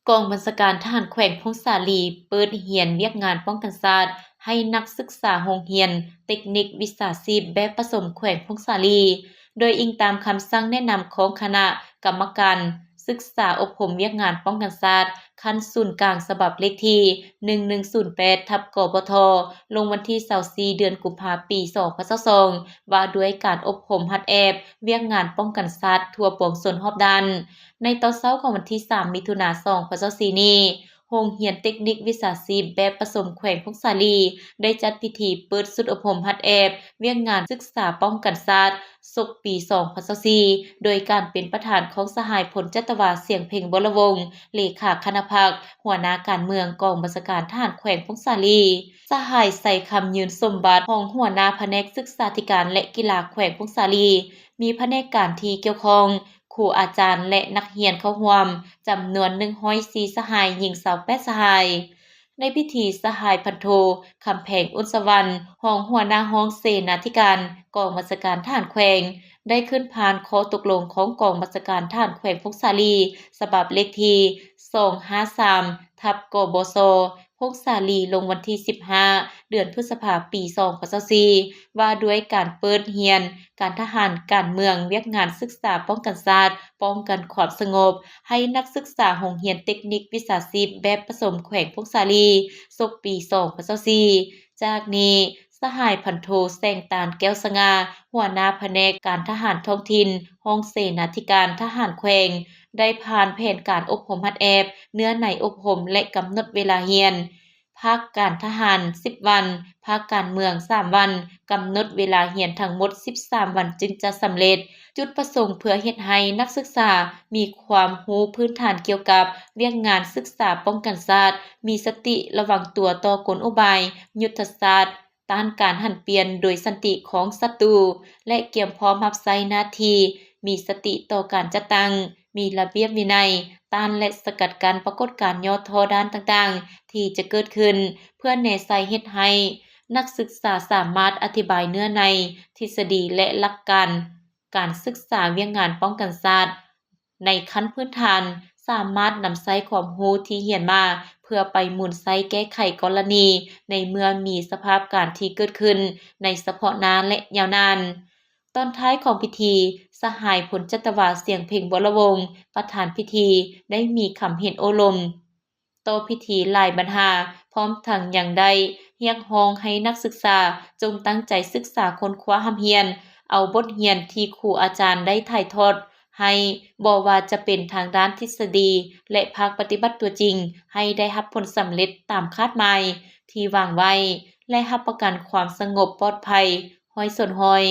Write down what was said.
กองบัญชาการทหารแขวงพงษาลีเปิดเรียนเวียกงานป้องกันชาติให้นักศึกษาโรงเรียนเทคนิควิชาชีพแบบผสมแขวงพงษาลีโดยอิงตามคำสั่งแนะนำของคณะกรรมการศึกษาอบรมเวียกงานป้องกันชาติขั้นศูนย์กลางฉบับเลขที่1108/กบทลงวันที่24เดือนกุมภาพันธ์ปี2022ว่าด้วยการอบรมหัดแอบเวียกงานป้องกันชาติทั่วปวงชนรอบด้านในตอนเช้าของวันที่3มิถุนายน2024นี้โรงเรียนเทคนิควิชาชีพแบบผสมแขวงพงษาลีได้จัดพิธีเปิดสุดอบรมหัดแอบเวียกงานศึกษาป้องกันชาติศกปี2024โดยการเป็นประธานของสหายผลจัตวาเสียงเพ่งบรวงศ์เลขาคณะพรรคหัวหน้าการเมืองกองบัญชาการทหารแขวงพงษาลีสหายใส่คำยืนสมบัติของหัวหน้าแผนกศึกษาธิการและกีฬาแขวงพงษาลีมีแผนกการที่เกี่ยวข้องครูอาจารย์และนักเรียนเข้าร่วมจำนวน104สหายหญิง28สหายในพิธีสหายพันโทคำแพงอุศวรรณรองหัวหน้าห้องเสนาธิการกองบัญชาการทหารแขวงได้ขึ้นผ่านข้อตกลงของกองบัญชาการทหารแขวงพงษาลีฉบับเลขที่253/กบศพงษาลีลงวันที่15เดือนพฤษภาคมปี2024ว่าด้วยการเปิดเรียนการทหารการเมืองเวียกงานศึกษาป้องกันชาติป้องกันความสงบให้นักศึกษาโรงเรียนเทคนิควิชาชีพแบบผสมแขวงพงษาลีศกปี2024จากนี้สหายพันโทแสงตาลแก้วสง่าหัวหน้าแผนกการทหารท้องถิ่นห้องเสนาธิการทหารแขวงได้ผ่านแผนการอบรมหัดแอบเนื้อในอบรมและกำหนดเวลาเรียนภาคการทหาร10วันภาคการเมือง3วันกำหนดเวลาเรียนทั้งหมด13วันจึงจะสำเร็จจุดประสงค์เพื่อเฮ็ดให้นักศึกษามีความรู้พื้นฐานเกี่ยวกับเวียกงานศึกษาป้องกันชาติมีสติระวังตัวต่อกลอุบายยุทธศาสตร์ต้านการหันเปลี่ยนโดยสันติของศัตรูและเตรียมพร้อมรับใช้หน้าที่มีสติต่อการจัดตั้งมีระเบียบวินัยต้านและสกัดกั้นปรากฏการณ์ย่อท้อด้านต่างๆที่จะเกิดขึ้นเพื่อแน่ใจเฮ็ดให้นักศึกษาสามารถอธิบายเนื้อในทฤษฎีและหลักการการศึกษาเวียกงานป้องกันชาติในขั้นพื้นฐานสามารถนำใช้ความรู้ที่เรียนมาเพื่อไปหมุนใช้แก้ไขกรณีในเมื่อมีสภาพการที่เกิดขึ้นในเฉพาะหน้าและยาวนานตอนท้ายของพิธีสหายผลจัตวาเสียงเพ่งบรวงศ์ประธานพิธีได้มีคำเห็นโอลมต่อพิธีหลายบรรหาพร้อมทั้งยังได้เรียกร้องให้นักศึกษาจงตั้งใจศึกษาค้นคว้าหำเรียนเอาบทเรียนที่ครูอาจารย์ได้ถ่ายทอดให้บ่ว่าจะเป็นทางด้านทฤษฎีและภาคปฏิบัติตัวจริงให้ได้รับผลสำเร็จตามคาดหมายที่วางไว้และรับประกันความสงบปลอดภัยห้อยสนห้อย